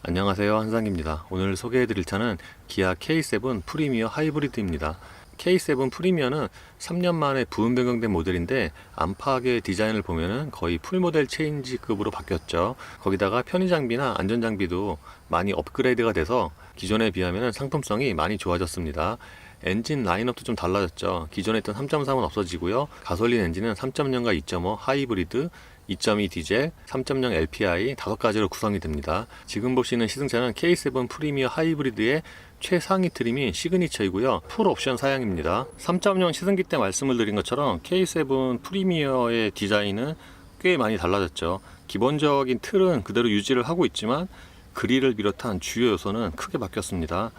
안녕하세요, 한상입니다. 오늘 소개해드릴 차는 기아 K7 프리미어 하이브리드입니다. K7 프리미어는 3년 만에 부분 변경된 모델인데 안팎의 디자인을 보면은 거의 풀모델 체인지급으로 바뀌었죠. 거기다가 편의 장비나 안전 장비도 많이 업그레이드가 돼서 기존에 비하면 상품성이 많이 좋아졌습니다. 엔진 라인업도 좀 달라졌죠. 기존에 있던 3.3은 없어지고요. 가솔린 엔진은 3.0과 2.5 하이브리드, 2.2 디젤, 3.0 LPI 5가지로 구성이 됩니다. 지금 보시는 시승차는 K7 프리미어 하이브리드의 최상위 트림인 시그니처이고요. 풀 옵션 사양입니다. 3.0 시승기 때 말씀을 드린 것처럼 K7 프리미어의 디자인은 꽤 많이 달라졌죠. 기본적인 틀은 그대로 유지를 하고 있지만 그릴을 비롯한 주요 요소는 크게 바뀌었습니다.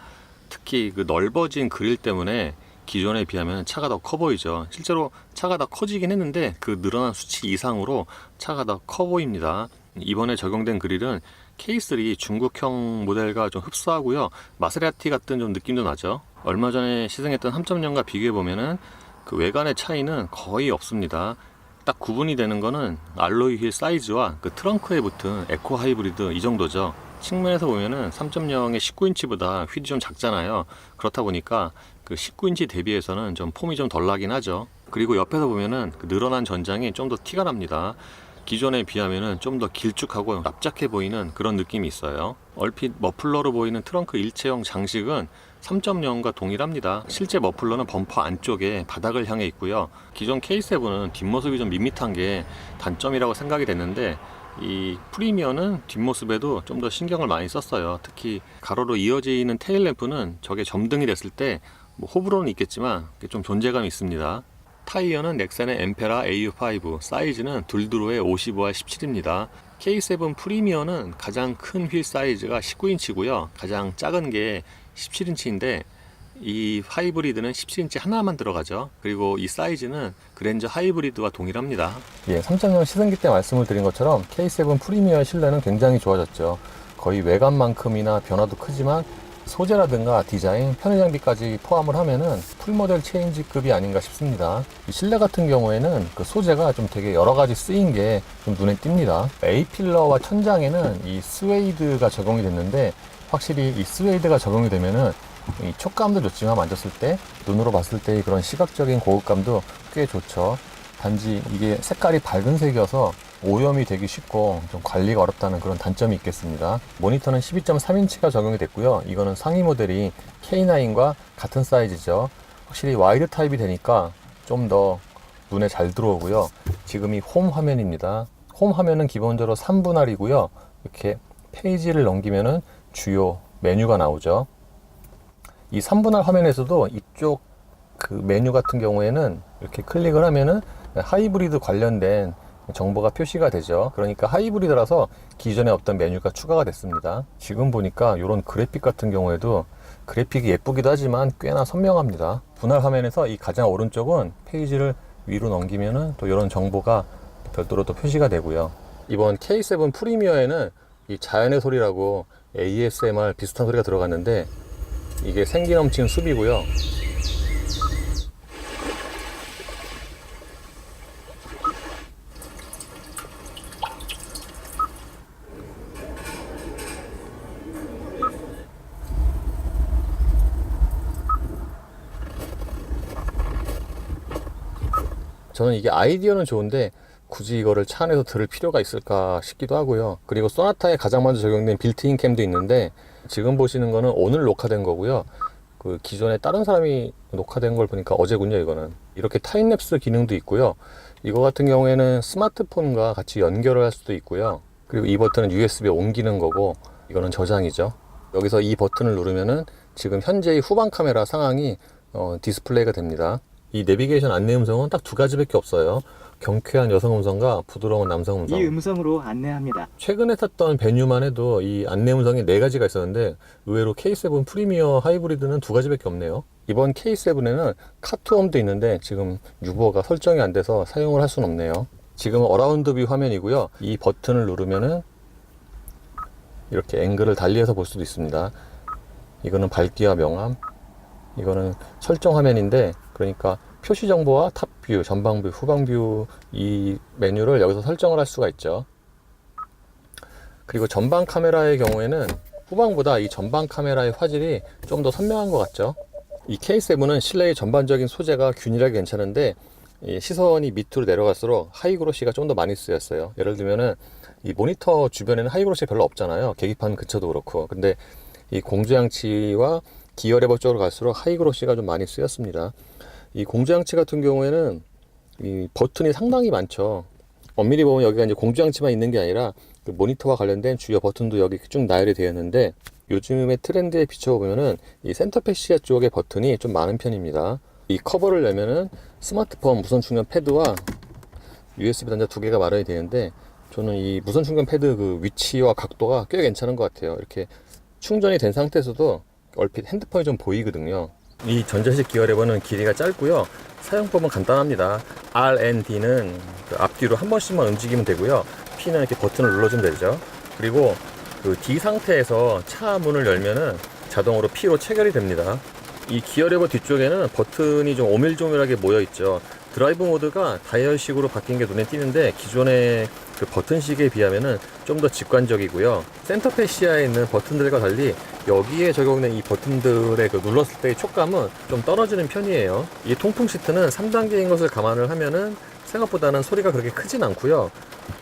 특히 그 넓어진 그릴 때문에 기존에 비하면 차가 더 커 보이죠. 실제로 차가 더 커지긴 했는데 그 늘어난 수치 이상으로 차가 더 커 보입니다. 이번에 적용된 그릴은 K3 중국형 모델과 좀 흡사하고요. 마세라티 같은 좀 느낌도 나죠. 얼마 전에 시승했던 3.0과 비교해 보면은 그 외관의 차이는 거의 없습니다. 딱 구분이 되는 거는 알로이 휠 사이즈와 그 트렁크에 붙은 에코 하이브리드 이 정도죠. 측면에서 보면은 3.0의 19인치보다 휠이 좀 작잖아요. 그렇다 보니까 그 19인치 대비해서는 좀 폼이 좀 덜 나긴 하죠. 그리고 옆에서 보면은 그 늘어난 전장이 좀 더 티가 납니다. 기존에 비하면은 좀 더 길쭉하고 납작해 보이는 그런 느낌이 있어요. 얼핏 머플러로 보이는 트렁크 일체형 장식은 3.0과 동일합니다. 실제 머플러는 범퍼 안쪽에 바닥을 향해 있고요. 기존 K7은 뒷모습이 좀 밋밋한 게 단점이라고 생각이 됐는데 이 프리미어는 뒷모습에도 좀 더 신경을 많이 썼어요. 특히 가로로 이어지는 테일램프는 저게 점등이 됐을 때 뭐 호불호는 있겠지만 좀 존재감이 있습니다. 타이어는 넥센의 엠페라 AU5, 사이즈는 둘드로의 55R 17입니다. K7 프리미어는 가장 큰 휠 사이즈가 19인치고요. 가장 작은 게 17인치인데 이 하이브리드는 17인치 하나만 들어가죠. 그리고 이 사이즈는 그랜저 하이브리드와 동일합니다. 3.0 시승기 때 말씀을 드린 것처럼 K7 프리미어의 실내는 굉장히 좋아졌죠. 거의 외관만큼이나 변화도 크지만 소재라든가 디자인, 편의 장비까지 포함을 하면은 풀모델 체인지급이 아닌가 싶습니다. 이 실내 같은 경우에는 그 소재가 좀 되게 여러 가지 쓰인 게 좀 눈에 띕니다. A필러와 천장에는 이 스웨이드가 적용이 됐는데 확실히 이 스웨이드가 적용이 되면은 이 촉감도 좋지만 만졌을 때 눈으로 봤을 때의 그런 시각적인 고급감도 꽤 좋죠. 단지 이게 색깔이 밝은 색이어서 오염이 되기 쉽고 좀 관리가 어렵다는 그런 단점이 있겠습니다. 모니터는 12.3인치가 적용이 됐고요. 이거는 상위 모델이 K9과 같은 사이즈죠. 확실히 와이드 타입이 되니까 좀 더 눈에 잘 들어오고요. 지금이 홈 화면입니다. 홈 화면은 기본적으로 3분할이고요. 이렇게 페이지를 넘기면은 주요 메뉴가 나오죠. 이 3분할 화면에서도 이쪽 그 메뉴 같은 경우에는 이렇게 클릭을 하면은 하이브리드 관련된 정보가 표시가 되죠. 그러니까 하이브리드라서 기존에 없던 메뉴가 추가가 됐습니다. 지금 보니까 이런 그래픽 같은 경우에도 그래픽이 예쁘기도 하지만 꽤나 선명합니다. 분할 화면에서 이 가장 오른쪽은 페이지를 위로 넘기면은 또 이런 정보가 별도로 또 표시가 되고요. 이번 K7 프리미어에는 이 자연의 소리라고 ASMR 비슷한 소리가 들어갔는데 이게 생기 넘치는 숲이고요. 저는 이게 아이디어는 좋은데 굳이 이거를 차 안에서 들을 필요가 있을까 싶기도 하고요. 그리고 소나타에 가장 먼저 적용된 빌트인 캠도 있는데 지금 보시는 거는 오늘 녹화된 거고요. 그 기존에 다른 사람이 녹화된 걸 보니까 어제군요. 이거는 이렇게 타임랩스 기능도 있고요. 이거 같은 경우에는 스마트폰과 같이 연결을 할 수도 있고요. 그리고 이 버튼은 USB에 옮기는 거고 이거는 저장이죠. 여기서 이 버튼을 누르면은 지금 현재의 후방 카메라 상황이 디스플레이가 됩니다. 이 내비게이션 안내 음성은 딱 두 가지밖에 없어요. 경쾌한 여성 음성과 부드러운 남성 음성. 이 음성으로 안내합니다. 최근에 탔던 베뉴만 해도 이 안내 음성이 4가지가 있었는데 의외로 K7 프리미어 하이브리드는 2가지밖에 없네요. 이번 K7에는 카투홈도 있는데 지금 유보가 설정이 안 돼서 사용을 할 수는 없네요. 지금은 어라운드 뷰 화면이고요. 이 버튼을 누르면은 이렇게 앵글을 달리해서 볼 수도 있습니다. 이거는 밝기와 명암, 이거는 설정 화면인데 그러니까 표시 정보와 탑뷰, 전방뷰, 후방뷰 이 메뉴를 여기서 설정을 할 수가 있죠. 그리고 전방 카메라의 경우에는 후방보다 이 전방 카메라의 화질이 좀 더 선명한 것 같죠. 이 K7은 실내의 전반적인 소재가 균일하게 괜찮은데 이 시선이 밑으로 내려갈수록 하이그로시가 좀 더 많이 쓰였어요. 예를 들면은 이 모니터 주변에는 하이그로시 별로 없잖아요. 계기판 근처도 그렇고. 근데 이 공조장치와 기어 레버 쪽으로 갈수록 하이그로시가 좀 많이 쓰였습니다. 이 공조장치 같은 경우에는 이 버튼이 상당히 많죠. 엄밀히 보면 여기가 이제 공조장치만 있는 게 아니라 그 모니터와 관련된 주요 버튼도 여기 쭉 나열이 되어 있는데, 요즘의 트렌드에 비춰보면은 이 센터 패시아 쪽에 버튼이 좀 많은 편입니다. 이 커버를 열면은 스마트폰 무선 충전 패드와 USB 단자 두 개가 마련이 되는데, 저는 이 무선 충전 패드 그 위치와 각도가 꽤 괜찮은 것 같아요. 이렇게 충전이 된 상태에서도 얼핏 핸드폰이 좀 보이거든요. 이 전자식 기어 레버는 길이가 짧고요. 사용법은 간단합니다. R&D는 그 앞뒤로 한 번씩만 움직이면 되고요. P는 이렇게 버튼을 눌러주면 되죠. 그리고 그 D 상태에서 차 문을 열면은 자동으로 P로 체결이 됩니다. 이 기어 레버 뒤쪽에는 버튼이 좀 오밀조밀하게 모여 있죠. 드라이브 모드가 다이얼식으로 바뀐 게 눈에 띄는데, 기존의 그 버튼식에 비하면은 좀 더 직관적이고요. 센터 패시아에 있는 버튼들과 달리 여기에 적용된 이 버튼들의 그 눌렀을 때의 촉감은 좀 떨어지는 편이에요. 이 통풍 시트는 3단계인 것을 감안을 하면은 생각보다는 소리가 그렇게 크진 않고요.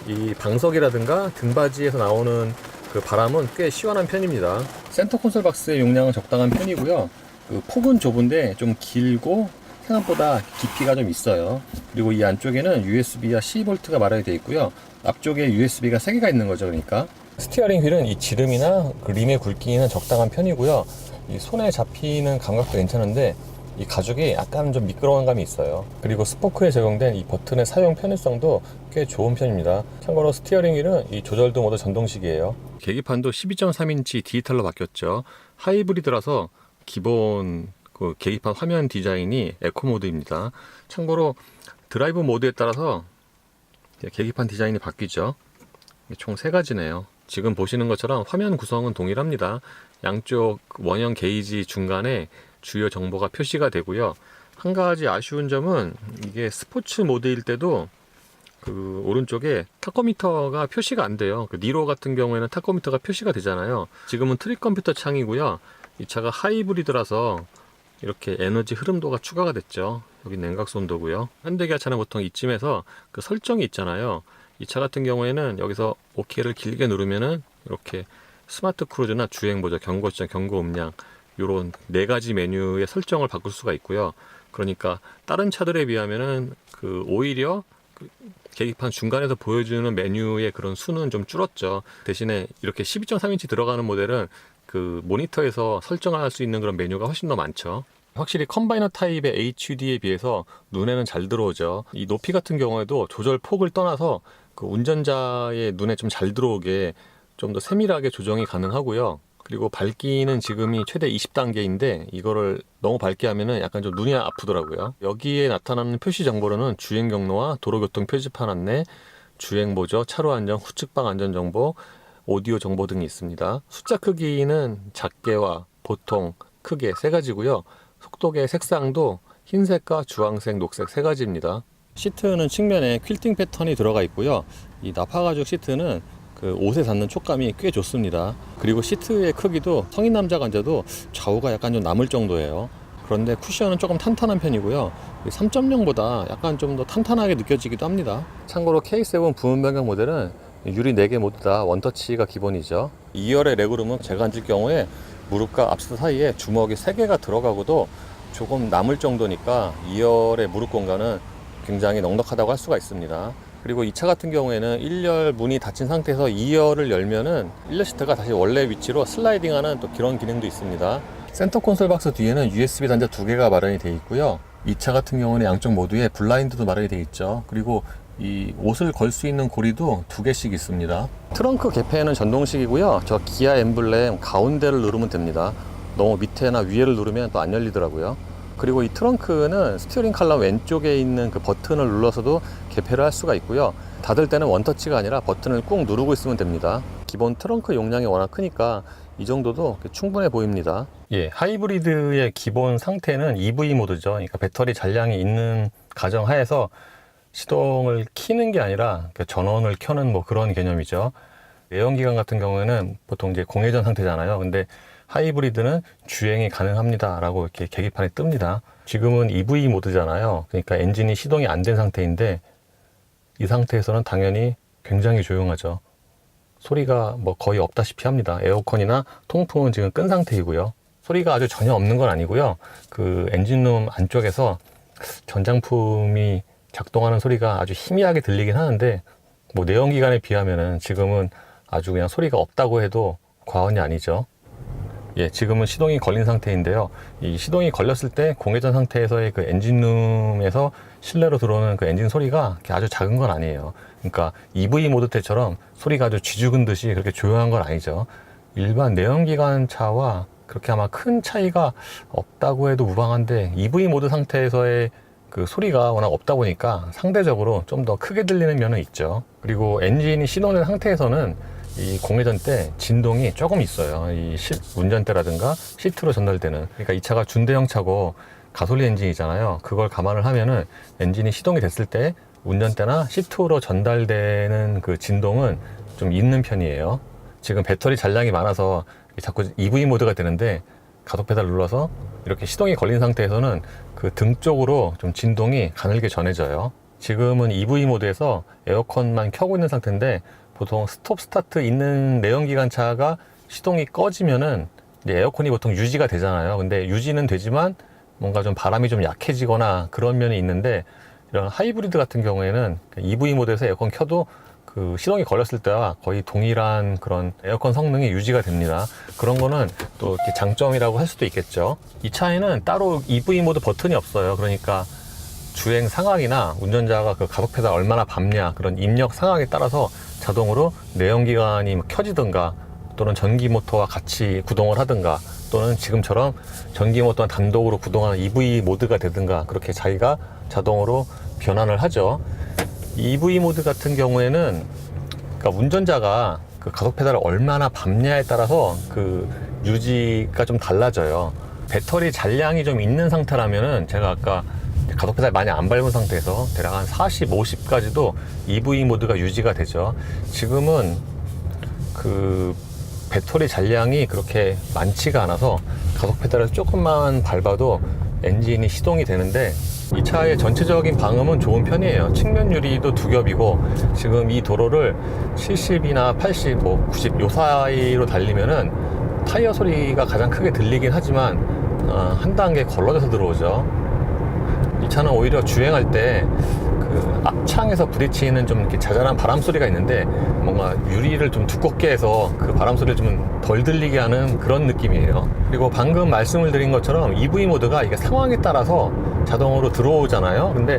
이 방석이라든가 등받이에서 나오는 그 바람은 꽤 시원한 편입니다. 센터 콘솔 박스의 용량은 적당한 편이고요. 그 폭은 좁은데 좀 길고 생각보다 깊이가 좀 있어요. 그리고 이 안쪽에는 USB와 C볼트가 마련이 되어 있고요. 앞쪽에 USB가 3개가 있는 거죠. 그러니까 스티어링 휠은 이 지름이나 그 림의 굵기는 적당한 편이고요. 이 손에 잡히는 감각도 괜찮은데 이 가죽이 약간 좀 미끄러운 감이 있어요. 그리고 스포크에 적용된 이 버튼의 사용 편의성도 꽤 좋은 편입니다. 참고로 스티어링 휠은 이 조절도 모두 전동식이에요. 계기판도 12.3인치 디지털로 바뀌었죠. 하이브리드라서 기본 그 계기판 화면 디자인이 에코 모드입니다. 참고로 드라이브 모드에 따라서 계기판 디자인이 바뀌죠. 총 3가지네요. 지금 보시는 것처럼 화면 구성은 동일합니다. 양쪽 원형 게이지 중간에 주요 정보가 표시가 되고요. 한 가지 아쉬운 점은 이게 스포츠 모드일 때도 그 오른쪽에 타코미터가 표시가 안 돼요. 그 니로 같은 경우에는 타코미터가 표시가 되잖아요. 지금은 트릭 컴퓨터 창이고요. 이 차가 하이브리드라서 이렇게 에너지 흐름도가 추가가 됐죠. 여기 냉각수 온도고요. 현대기아차는 보통 이쯤에서 그 설정이 있잖아요. 이 차 같은 경우에는 여기서 OK를 길게 누르면은 이렇게 스마트 크루즈나 주행 보조, 경고 지점, 경고 음량 이런 4가지 메뉴의 설정을 바꿀 수가 있고요. 그러니까 다른 차들에 비하면은 그 오히려 그 계기판 중간에서 보여주는 메뉴의 그런 수는 좀 줄었죠. 대신에 이렇게 12.3인치 들어가는 모델은 그 모니터에서 설정할 수 있는 그런 메뉴가 훨씬 더 많죠. 확실히 컴바이너 타입의 HUD에 비해서 눈에는 잘 들어오죠. 이 높이 같은 경우에도 조절 폭을 떠나서 그 운전자의 눈에 좀 잘 들어오게 좀 더 세밀하게 조정이 가능하고요. 그리고 밝기는 지금이 최대 20단계인데 이거를 너무 밝게 하면은 약간 좀 눈이 아프더라고요. 여기에 나타나는 표시 정보로는 주행 경로와 도로교통 표지판 안내, 주행 보조, 차로 안전, 후측방 안전 정보, 오디오 정보 등이 있습니다. 숫자 크기는 작게와 보통, 크게 3가지고요. 속도계 색상도 흰색과 주황색, 녹색 3가지입니다. 시트는 측면에 퀼팅 패턴이 들어가 있고요. 이 나파가죽 시트는 그 옷에 닿는 촉감이 꽤 좋습니다. 그리고 시트의 크기도 성인 남자가 앉아도 좌우가 약간 좀 남을 정도예요. 그런데 쿠션은 조금 탄탄한 편이고요. 3.0보다 약간 좀 더 탄탄하게 느껴지기도 합니다. 참고로 K7 부분 변경 모델은 유리 4개 모두 다 원터치가 기본이죠. 2열의 레그룸은 제가 앉을 경우에 무릎과 앞서 사이에 주먹이 3개가 들어가고도 조금 남을 정도니까 2열의 무릎 공간은 굉장히 넉넉하다고 할 수가 있습니다. 그리고 이 차 같은 경우에는 1열 문이 닫힌 상태에서 2열을 열면은 1열 시트가 다시 원래 위치로 슬라이딩하는 또 그런 기능도 있습니다. 센터 콘솔 박스 뒤에는 USB 단자 2개가 마련이 되어 있고요. 이 차 같은 경우는 양쪽 모두에 블라인드도 마련이 되어 있죠. 그리고 이 옷을 걸 수 있는 고리도 2개씩 있습니다. 트렁크 개폐는 전동식이고요. 저 기아 엠블렘 가운데를 누르면 됩니다. 너무 밑에나 위에를 누르면 또 안 열리더라고요. 그리고 이 트렁크는 스티어링 칼럼 왼쪽에 있는 그 버튼을 눌러서도 개폐를 할 수가 있고요. 닫을 때는 원터치가 아니라 버튼을 꾹 누르고 있으면 됩니다. 기본 트렁크 용량이 워낙 크니까 이 정도도 충분해 보입니다. 예, 하이브리드의 기본 상태는 EV 모드죠. 그러니까 배터리 잔량이 있는 가정 하에서 시동을 키는 게 아니라 전원을 켜는 뭐 그런 개념이죠. 내연기관 같은 경우에는 보통 이제 공회전 상태잖아요. 근데 하이브리드는 주행이 가능합니다 라고 이렇게 계기판에 뜹니다. 지금은 EV 모드잖아요. 그러니까 엔진이 시동이 안 된 상태인데 이 상태에서는 당연히 굉장히 조용하죠. 소리가 뭐 거의 없다시피 합니다. 에어컨이나 통풍은 지금 끈 상태이고요. 소리가 아주 전혀 없는 건 아니고요. 그 엔진룸 안쪽에서 전장품이 작동하는 소리가 아주 희미하게 들리긴 하는데 뭐 내연기관에 비하면은 지금은 아주 그냥 소리가 없다고 해도 과언이 아니죠. 예, 지금은 시동이 걸린 상태인데요. 이 시동이 걸렸을 때 공회전 상태에서의 그 엔진룸에서 실내로 들어오는 그 엔진 소리가 아주 작은 건 아니에요. 그러니까 EV 모드 때처럼 소리가 아주 쥐죽은 듯이 그렇게 조용한 건 아니죠. 일반 내연기관 차와 그렇게 아마 큰 차이가 없다고 해도 무방한데 EV 모드 상태에서의 그 소리가 워낙 없다 보니까 상대적으로 좀 더 크게 들리는 면은 있죠. 그리고 엔진이 시동된 상태에서는 이 공회전 때 진동이 조금 있어요. 이 운전대라든가 시트로 전달되는. 그러니까 이 차가 준대형 차고 가솔린 엔진이잖아요. 그걸 감안을 하면은 엔진이 시동이 됐을 때 운전대나 시트로 전달되는 그 진동은 좀 있는 편이에요. 지금 배터리 잔량이 많아서 자꾸 EV 모드가 되는데 가속 페달 눌러서 이렇게 시동이 걸린 상태에서는 그 등 쪽으로 좀 진동이 가늘게 전해져요. 지금은 EV 모드에서 에어컨만 켜고 있는 상태인데 보통 스톱 스타트 있는 내연기관 차가 시동이 꺼지면은 이제 에어컨이 보통 유지가 되잖아요. 근데 유지는 되지만 뭔가 좀 바람이 좀 약해지거나 그런 면이 있는데 이런 하이브리드 같은 경우에는 EV 모드에서 에어컨 켜도 그 시동이 걸렸을 때와 거의 동일한 그런 에어컨 성능이 유지가 됩니다. 그런 거는 또 이렇게 장점이라고 할 수도 있겠죠. 이 차에는 따로 EV 모드 버튼이 없어요. 그러니까 주행 상황이나 운전자가 그 가속 페달 얼마나 밟냐 그런 입력 상황에 따라서 자동으로 내연기관이 켜지든가 또는 전기 모터와 같이 구동을 하든가 또는 지금처럼 전기 모터와 단독으로 구동하는 EV 모드가 되든가 그렇게 자기가 자동으로 변환을 하죠. EV 모드 같은 경우에는 그러니까 운전자가 그 가속 페달을 얼마나 밟냐에 따라서 그 유지가 좀 달라져요. 배터리 잔량이 좀 있는 상태라면은 제가 아까 가속 페달 많이 안 밟은 상태에서 대략 한 40, 50까지도 EV 모드가 유지가 되죠. 지금은 그 배터리 잔량이 그렇게 많지가 않아서 가속 페달을 조금만 밟아도 엔진이 시동이 되는데 이 차의 전체적인 방음은 좋은 편이에요. 측면 유리도 두 겹이고 지금 이 도로를 70이나 80, 뭐 90 요 사이로 달리면은 타이어 소리가 가장 크게 들리긴 하지만 한 단계 걸러져서 들어오죠. 이 차는 오히려 주행할 때 그 앞창에서 부딪히는 좀 이렇게 자잘한 바람 소리가 있는데 뭔가 유리를 좀 두껍게 해서 그 바람 소리를 좀 덜 들리게 하는 그런 느낌이에요. 그리고 방금 말씀을 드린 것처럼 EV 모드가 이게 상황에 따라서 자동으로 들어오잖아요. 근데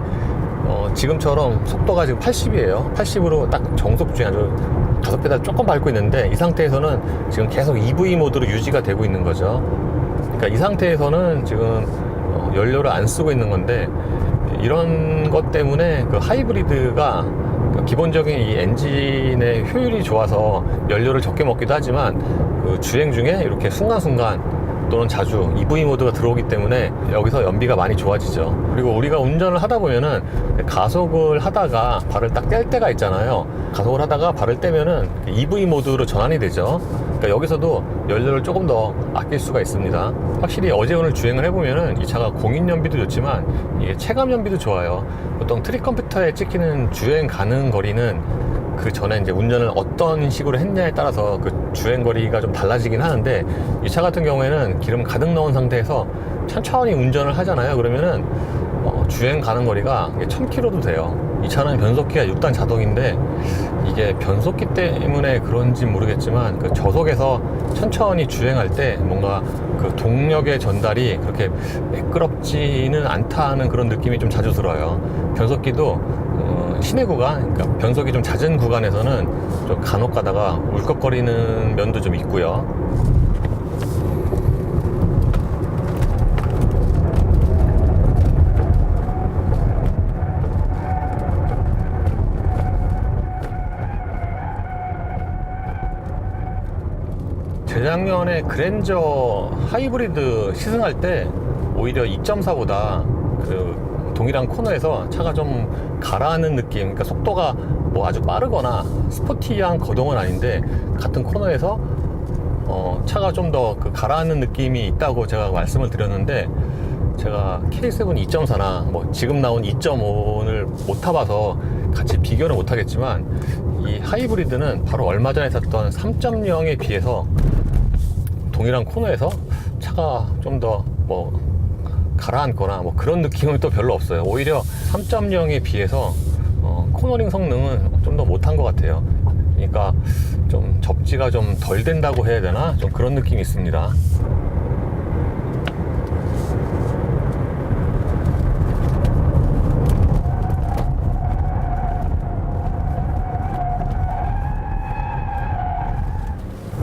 지금처럼 속도가 지금 80이에요. 80으로 딱 정속 주행 아주 가속 페달 조금 밟고 있는데 이 상태에서는 지금 계속 EV 모드로 유지가 되고 있는 거죠. 그러니까 이 상태에서는 지금 연료를 안 쓰고 있는 건데 이런 것 때문에 그 하이브리드가 기본적인 이 엔진의 효율이 좋아서 연료를 적게 먹기도 하지만 그 주행 중에 이렇게 순간순간 또는 자주 EV 모드가 들어오기 때문에 여기서 연비가 많이 좋아지죠. 그리고 우리가 운전을 하다 보면은 가속을 하다가 발을 딱 뗄 때가 있잖아요. 가속을 하다가 발을 떼면은 EV 모드로 전환이 되죠. 그러니까 여기서도 연료를 조금 더 아낄 수가 있습니다. 확실히 어제 오늘 주행을 해보면은 이 차가 공인 연비도 좋지만 이게 체감 연비도 좋아요. 보통 트립 컴퓨터에 찍히는 주행 가능 거리는 그 전에 이제 운전을 어떤 식으로 했냐에 따라서 그 주행 거리가 좀 달라지긴 하는데 이 차 같은 경우에는 기름 가득 넣은 상태에서 천천히 운전을 하잖아요. 그러면은 주행 가는 거리가 1000km도 돼요. 이 차는 변속기가 6단 자동인데 이게 변속기 때문에 그런지 모르겠지만 그 저속에서 천천히 주행할 때 뭔가 그 동력의 전달이 그렇게 매끄럽지는 않다는 그런 느낌이 좀 자주 들어요. 변속기도 시내 구간, 그러니까 변속이 좀 잦은 구간에서는 좀 간혹 가다가 울컥거리는 면도 좀 있고요. 재작년에 그랜저 하이브리드 시승할 때 오히려 2.4보다 그 동일한 코너에서 차가 좀 가라앉는 느낌, 그러니까 속도가 뭐 아주 빠르거나 스포티한 거동은 아닌데 같은 코너에서 차가 좀 더 그 가라앉는 느낌이 있다고 제가 말씀을 드렸는데, 제가 K7 2.4나 뭐 지금 나온 2.5를 못 타봐서 같이 비교는 못 하겠지만, 이 하이브리드는 바로 얼마 전에 탔던 3.0에 비해서 동일한 코너에서 차가 좀 더 뭐 가라앉거나 뭐 그런 느낌은 또 별로 없어요. 오히려 3.0에 비해서 코너링 성능은 좀 더 못한 것 같아요. 그러니까 좀 접지가 좀 덜 된다고 해야 되나? 좀 그런 느낌이 있습니다.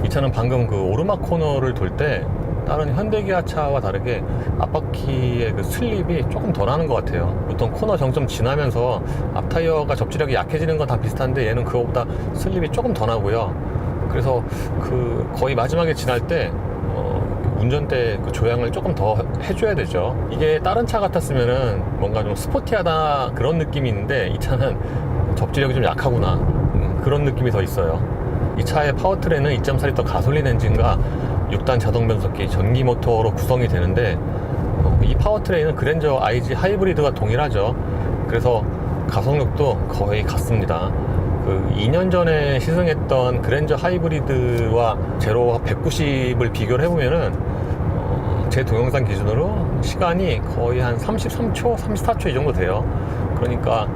이 차는 방금 그 오르막 코너를 돌 때 다른 현대기아 차와 다르게 앞바퀴의 그 슬립이 조금 더 나는 것 같아요. 보통 코너 정점 지나면서 앞타이어가 접지력이 약해지는 건 다 비슷한데 얘는 그거보다 슬립이 조금 더 나고요. 그래서 그 거의 마지막에 지날 때 운전대 그 조향을 조금 더 해줘야 되죠. 이게 다른 차 같았으면은 뭔가 좀 스포티하다 그런 느낌이 있는데, 이 차는 접지력이 좀 약하구나 그런 느낌이 더 있어요. 이 차의 파워트레인은 2.4L 가솔린 엔진과 6단 자동 변속기 전기 모터로 구성이 되는데, 이 파워트레인은 그랜저 IG 하이브리드와 동일하죠. 그래서 가속력도 거의 같습니다. 그 2년 전에 시승했던 그랜저 하이브리드와 제로 190을 비교를 해보면은 제 동영상 기준으로 시간이 거의 한 33초, 34초 이 정도 돼요. 그러니까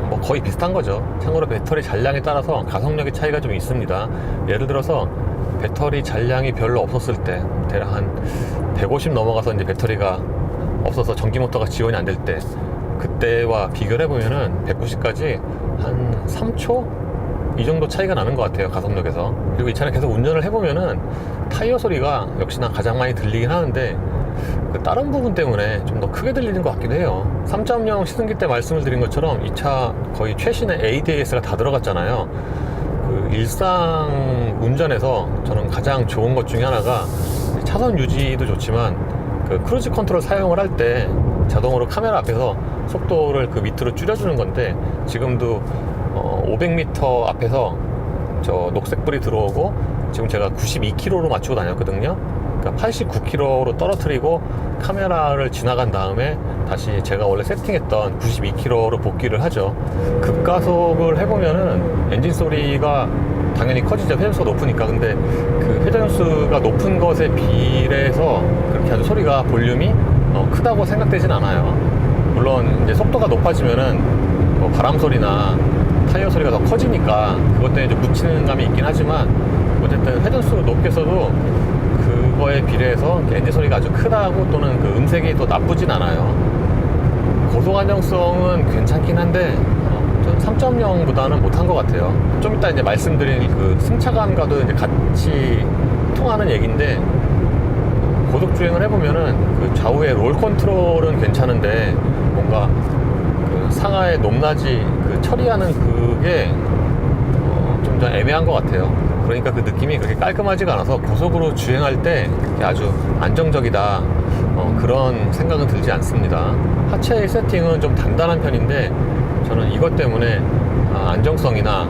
뭐 거의 비슷한 거죠. 참고로 배터리 잔량에 따라서 가속력의 차이가 좀 있습니다. 예를 들어서 배터리 잔량이 별로 없었을 때, 대략 한 150 넘어가서 이제 배터리가 없어서 전기 모터가 지원이 안 될 때, 그때와 비교를 해보면은 190까지 한 3초? 이 정도 차이가 나는 것 같아요, 가속력에서. 그리고 이 차는 계속 운전을 해보면은 타이어 소리가 역시나 가장 많이 들리긴 하는데, 그 다른 부분 때문에 좀 더 크게 들리는 것 같기도 해요. 3.0 시승기 때 말씀을 드린 것처럼 이 차 거의 최신의 ADAS가 다 들어갔잖아요. 그 일상 운전에서 저는 가장 좋은 것 중에 하나가, 차선 유지도 좋지만 그 크루즈 컨트롤 사용을 할 때 자동으로 카메라 앞에서 속도를 그 밑으로 줄여주는 건데, 지금도 500m 앞에서 저 녹색불이 들어오고 지금 제가 92km로 맞추고 다녔거든요. 그러니까 89km로 떨어뜨리고 카메라를 지나간 다음에 다시 제가 원래 세팅했던 92km로 복귀를 하죠. 급가속을 해보면은 엔진 소리가 당연히 커지죠. 회전수가 높으니까. 근데 그 회전수가 높은 것에 비례해서 그렇게 아주 소리가 볼륨이 크다고 생각되진 않아요. 물론 이제 속도가 높아지면은 뭐 바람 소리나 타이어 소리가 더 커지니까 그것 때문에 좀 묻히는 감이 있긴 하지만, 어쨌든 회전수를 높게 써도 그거에 비례해서 엔진 소리가 아주 크다고 또는 그 음색이 더 나쁘진 않아요. 고속 안정성은 괜찮긴 한데 3.0보다는 못한 것 같아요. 좀 이따 이제 말씀드린 그 승차감과도 이제 같이 통하는 얘기인데, 고속 주행을 해보면은 그 좌우의 롤 컨트롤은 괜찮은데 뭔가 그 상하의 높낮이 그 처리하는 그게 좀 애매한 것 같아요. 그러니까 그 느낌이 그렇게 깔끔하지가 않아서 고속으로 주행할 때 아주 안정적이다 그런 생각은 들지 않습니다. 하체 세팅은 좀 단단한 편인데 저는 이것 때문에 안정성이나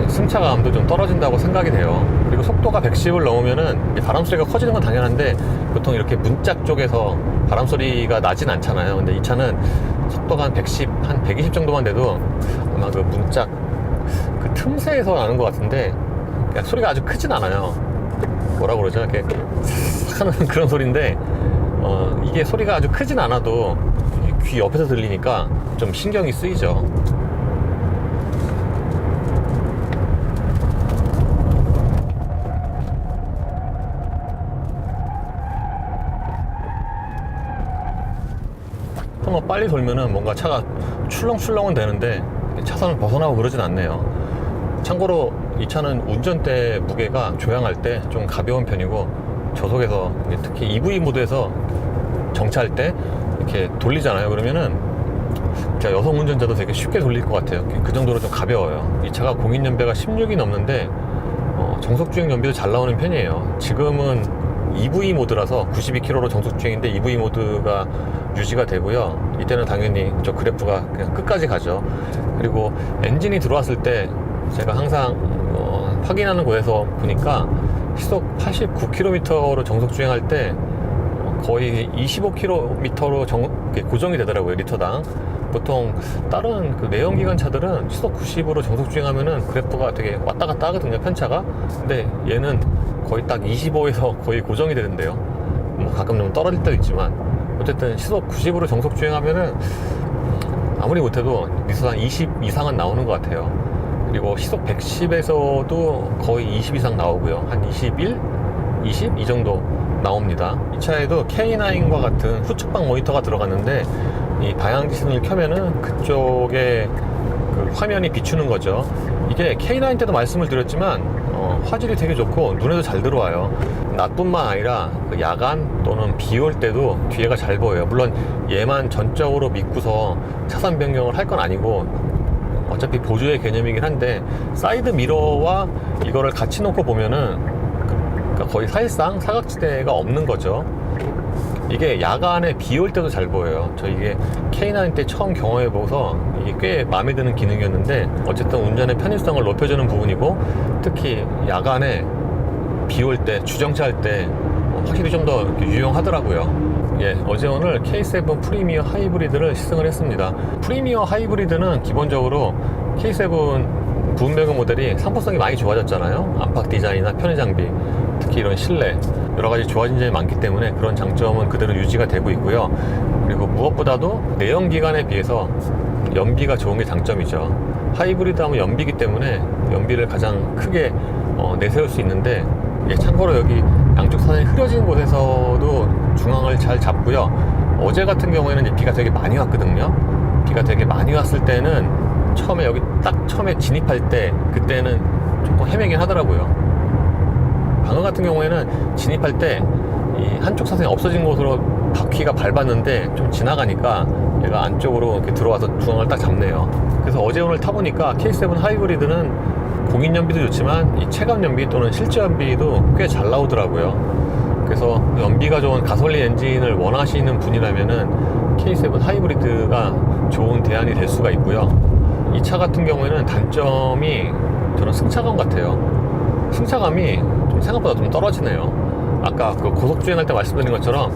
승차감도 좀 떨어진다고 생각이 돼요. 그리고 속도가 110을 넘으면은 바람 소리가 커지는 건 당연한데, 보통 이렇게 문짝 쪽에서 바람 소리가 나진 않잖아요. 근데 이 차는 속도가 한 110, 한 120 정도만 돼도 아마 그 문짝 그 틈새에서 나는 것 같은데, 그냥 소리가 아주 크진 않아요. 뭐라 그러죠? 이렇게 하는 그런 소리인데, 이게 소리가 아주 크진 않아도 귀 옆에서 들리니까 좀 신경이 쓰이죠. 한번 빨리 돌면은 뭔가 차가 출렁출렁은 되는데 차선을 벗어나고 그러진 않네요. 참고로 이 차는 운전대 무게가 조향할 때 좀 가벼운 편이고, 저속에서 특히 EV 모드에서 정차할 때 이렇게 돌리잖아요. 그러면은 진짜 여성 운전자도 되게 쉽게 돌릴 것 같아요. 그 정도로 좀 가벼워요. 이 차가 공인연배가 16이 넘는데 정속 주행 연비도 잘 나오는 편이에요. 지금은 EV 모드라서 92km로 정속 주행인데 EV 모드가 유지가 되고요. 이때는 당연히 저 그래프가 그냥 끝까지 가죠. 그리고 엔진이 들어왔을 때 제가 항상 확인하는 곳에서 보니까 시속 89km로 정속 주행할 때 거의 25km로 고정이 되더라고요, 리터당. 보통 다른 그 내연기관 차들은 시속 90으로 정속 주행하면은 그래프가 되게 왔다 갔다 하거든요, 편차가. 근데 얘는 거의 딱 25에서 거의 고정이 되는데요. 뭐 가끔 좀 떨어질 때도 있지만 어쨌든 시속 90으로 정속 주행하면은 아무리 못해도 리터당 20 이상은 나오는 것 같아요. 그리고 시속 110에서도 거의 20 이상 나오고요. 한 21, 20 이 정도 나옵니다. 이 차에도 K9과 같은 후측방 모니터가 들어갔는데 이 방향지시를 켜면은 그쪽에 그 화면이 비추는 거죠. 이게 K9 때도 말씀을 드렸지만 화질이 되게 좋고 눈에도 잘 들어와요. 낮뿐만 아니라 그 야간 또는 비 올 때도 뒤에가 잘 보여요. 물론 얘만 전적으로 믿고서 차선 변경을 할 건 아니고 어차피 보조의 개념이긴 한데 사이드 미러와 이거를 같이 놓고 보면은 그러니까 거의 사실상 사각지대가 없는 거죠. 이게 야간에 비 올 때도 잘 보여요. 저 이게 K9 때 처음 경험해보고서 이게 꽤 마음에 드는 기능이었는데 어쨌든 운전의 편의성을 높여주는 부분이고 특히 야간에 비 올 때, 주정차할 때 확실히 좀 더 유용하더라고요. 예, 어제 오늘 K7 프리미어 하이브리드를 시승을 했습니다. 프리미어 하이브리드는 기본적으로 K7 부분배경 모델이 상품성이 많이 좋아졌잖아요. 안팎 디자인이나 편의 장비, 특히 이런 실내 여러가지 좋아진 점이 많기 때문에 그런 장점은 그대로 유지가 되고 있고요. 그리고 무엇보다도 내연기관에 비해서 연비가 좋은 게 장점이죠. 하이브리드 하면 연비이기 때문에 연비를 가장 크게 내세울 수 있는데, 예, 참고로 여기 양쪽 사선이 흐려진 곳에서도 중앙을 잘 잡고요. 어제 같은 경우에는 비가 되게 많이 왔거든요. 비가 되게 많이 왔을 때는 처음에 여기 딱 처음에 진입할 때 그때는 조금 헤매긴 하더라고요. 방금 같은 경우에는 진입할 때 이 한쪽 사선이 없어진 곳으로 바퀴가 밟았는데 좀 지나가니까 얘가 안쪽으로 이렇게 들어와서 중앙을 딱 잡네요. 그래서 어제 오늘 타보니까 K7 하이브리드는 공인 연비도 좋지만 이 체감 연비 또는 실제 연비도 꽤 잘 나오더라고요. 그래서 연비가 좋은 가솔린 엔진을 원하시는 분이라면은 K7 하이브리드가 좋은 대안이 될 수가 있고요. 이 차 같은 경우에는 단점이 저는 승차감 같아요. 승차감이 좀 생각보다 좀 떨어지네요. 아까 그 고속주행할 때 말씀드린 것처럼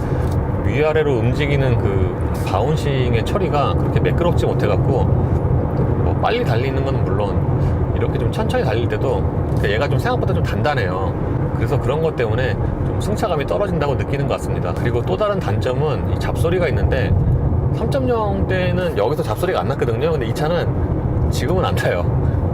위아래로 움직이는 그 바운싱의 처리가 그렇게 매끄럽지 못해갖고 뭐 빨리 달리는 건 물론 이렇게 좀 천천히 달릴 때도 얘가 좀 생각보다 좀 단단해요. 그래서 그런 것 때문에 좀 승차감이 떨어진다고 느끼는 것 같습니다. 그리고 또 다른 단점은 이 잡소리가 있는데 3.0 때는 여기서 잡소리가 안 났거든요. 근데 이 차는 지금은 안 나요.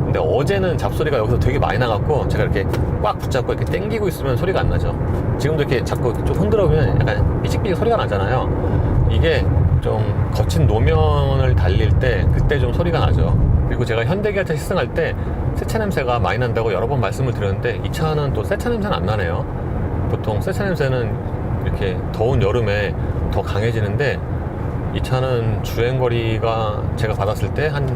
근데 어제는 잡소리가 여기서 되게 많이 나갔고 제가 이렇게 꽉 붙잡고 이렇게 당기고 있으면 소리가 안 나죠. 지금도 이렇게 자꾸 좀 흔들어 보면 약간 삐직삐직 소리가 나잖아요. 이게 좀 거친 노면을 달릴 때 그때 좀 소리가 나죠. 그리고 제가 현대기아차 시승할 때 세차 냄새가 많이 난다고 여러 번 말씀을 드렸는데 이 차는 또 세차 냄새는 안 나네요. 보통 세차 냄새는 이렇게 더운 여름에 더 강해지는데 이 차는 주행거리가 제가 받았을 때 한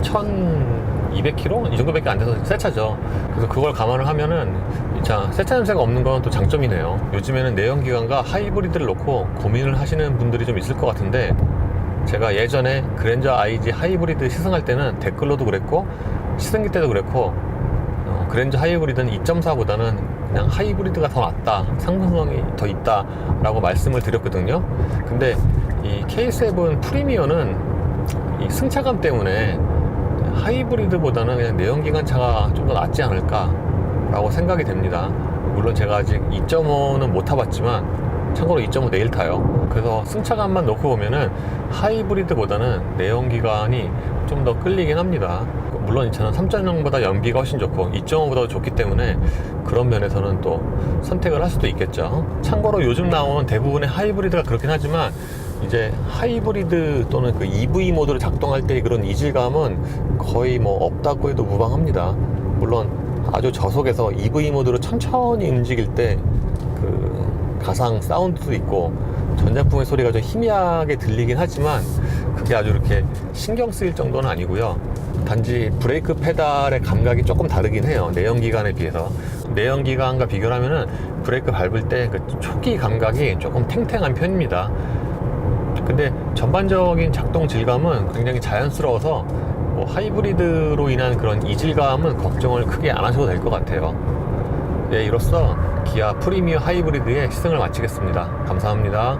1200km? 이 정도밖에 안 돼서 새 차죠. 그래서 그걸 감안을 하면은 이 차 세차 냄새가 없는 건 또 장점이네요. 요즘에는 내연기관과 하이브리드를 놓고 고민을 하시는 분들이 좀 있을 것 같은데 제가 예전에 그랜저 IG 하이브리드 시승할 때는 댓글로도 그랬고 시승기 때도 그랬고 그랜저 하이브리드는 2.4보다는 그냥 하이브리드가 더 낫다, 상승성이 더 있다 라고 말씀을 드렸거든요. 근데 이 K7 프리미어는 이 승차감 때문에 하이브리드보다는 그냥 내연기관 차가 좀 더 낫지 않을까 라고 생각이 됩니다. 물론 제가 아직 2.5는 못 타봤지만 참고로 2.5 내일 타요. 그래서 승차감만 놓고 보면은 하이브리드보다는 내연기관이 좀 더 끌리긴 합니다. 물론 이 차는 3.0보다 연비가 훨씬 좋고 2.5보다 좋기 때문에 그런 면에서는 또 선택을 할 수도 있겠죠. 참고로 요즘 나오는 대부분의 하이브리드가 그렇긴 하지만 이제 하이브리드 또는 그 EV 모드로 작동할 때 그런 이질감은 거의 뭐 없다고 해도 무방합니다. 물론 아주 저속에서 EV 모드로 천천히 움직일 때 그 가상 사운드도 있고 전자풍의 소리가 좀 희미하게 들리긴 하지만 그게 아주 이렇게 신경 쓰일 정도는 아니고요. 단지 브레이크 페달의 감각이 조금 다르긴 해요. 내연기관에 비해서. 내연기관과 비교를 하면은 브레이크 밟을 때 그 초기 감각이 조금 탱탱한 편입니다. 근데 전반적인 작동 질감은 굉장히 자연스러워서 뭐 하이브리드로 인한 그런 이질감은 걱정을 크게 안 하셔도 될 것 같아요. 네, 이로써 기아 프리미어 하이브리드의 시승을 마치겠습니다. 감사합니다.